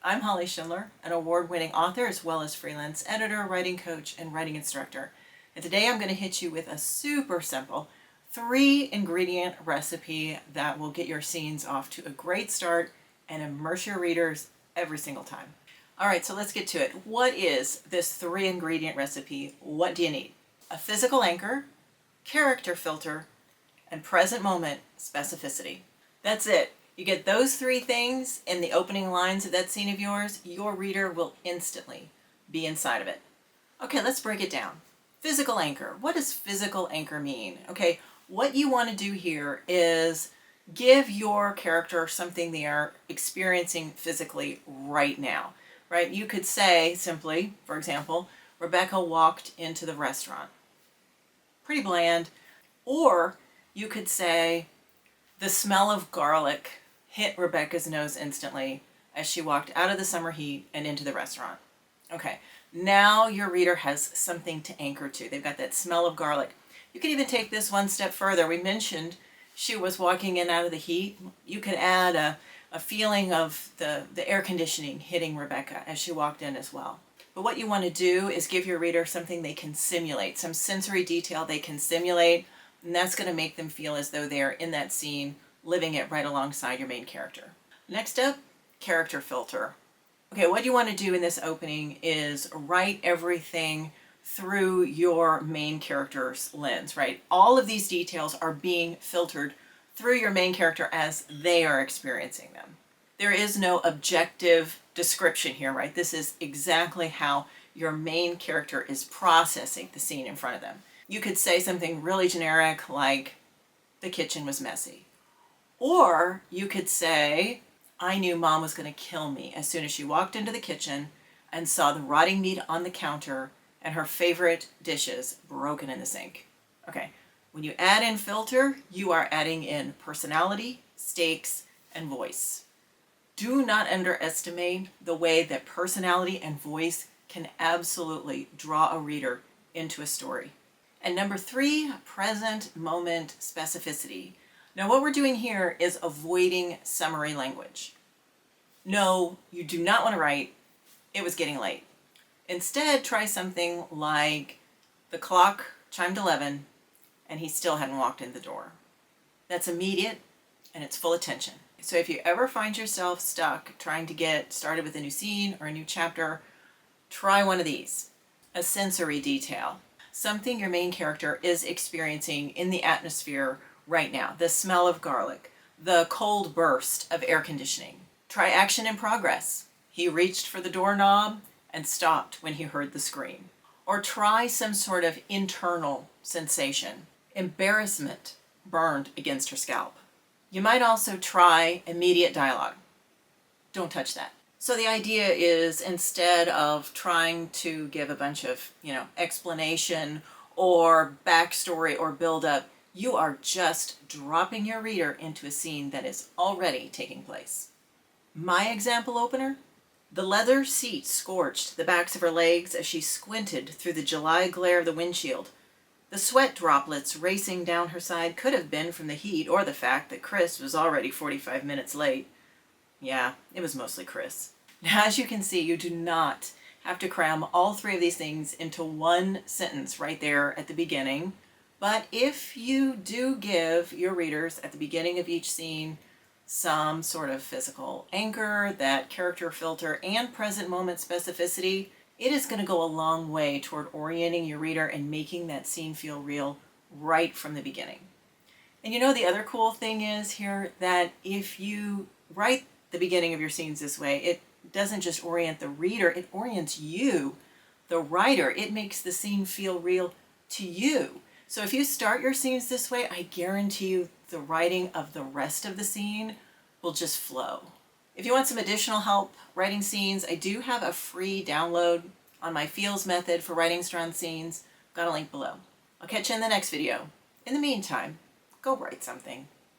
I'm Holly Schindler, an award-winning author as well as freelance editor, writing coach, and writing instructor. And today I'm going to hit you with a super simple 3-ingredient recipe that will get your scenes off to a great start and immerse your readers every single time. All right, so let's get to it. What is this 3-ingredient recipe? What do you need? A physical anchor, character filter, and present moment specificity. That's it. You get those 3 things in the opening lines of that scene of yours, your reader will instantly be inside of it. Okay, let's break it down. Physical anchor. What does physical anchor mean? Okay, what you want to do here is give your character something they are experiencing physically right now, right? You could say simply, for example, Rebecca walked into the restaurant. Pretty bland. Or you could say, the smell of garlic hit Rebecca's nose instantly as she walked out of the summer heat and into the restaurant. Okay, now your reader has something to anchor to. They've got that smell of garlic. You can even take this one step further. We mentioned she was walking in out of the heat. You could add a feeling of the air conditioning hitting Rebecca as she walked in as well. But what you want to do is give your reader something they can simulate, some sensory detail they can simulate, and that's going to make them feel as though they're in that scene, living it right alongside your main character. Next up, character filter. Okay, what you want to do in this opening is write everything through your main character's lens, right? All of these details are being filtered through your main character as they are experiencing them. There is no objective description here, right? This is exactly how your main character is processing the scene in front of them. You could say something really generic like, the kitchen was messy. Or you could say, I knew Mom was going to kill me as soon as she walked into the kitchen and saw the rotting meat on the counter and her favorite dishes broken in the sink. Okay, when you add in filter, you are adding in personality, stakes, and voice. Do not underestimate the way that personality and voice can absolutely draw a reader into a story. And number 3, present moment specificity. Now what we're doing here is avoiding summary language. No, you do not want to write, it was getting late. Instead, try something like, the clock chimed 11 and he still hadn't walked in the door. That's immediate and it's full attention. So if you ever find yourself stuck trying to get started with a new scene or a new chapter, try one of these. A sensory detail. Something your main character is experiencing in the atmosphere right now. The smell of garlic, the cold burst of air conditioning. Try action in progress. He reached for the doorknob and stopped when he heard the scream. Or try some sort of internal sensation. Embarrassment burned against her scalp. You might also try immediate dialogue. Don't touch that. So the idea is, instead of trying to give a bunch of, explanation or backstory or build-up, you are just dropping your reader into a scene that is already taking place. My example opener? The leather seat scorched the backs of her legs as she squinted through the July glare of the windshield. The sweat droplets racing down her side could have been from the heat or the fact that Chris was already 45 minutes late. Yeah, it was mostly Chris. Now, as you can see, you do not have to cram all 3 of these things into one sentence right there at the beginning. But if you do give your readers at the beginning of each scene some sort of physical anchor, that character filter, and present moment specificity, it is going to go a long way toward orienting your reader and making that scene feel real right from the beginning. And the other cool thing is here that if you write the beginning of your scenes this way, it doesn't just orient the reader, it orients you, the writer. It makes the scene feel real to you. So if you start your scenes this way, I guarantee you the writing of the rest of the scene will just flow. If you want some additional help writing scenes, I do have a free download on my feels method for writing strong scenes. Got a link below. I'll catch you in the next video. In the meantime, go write something.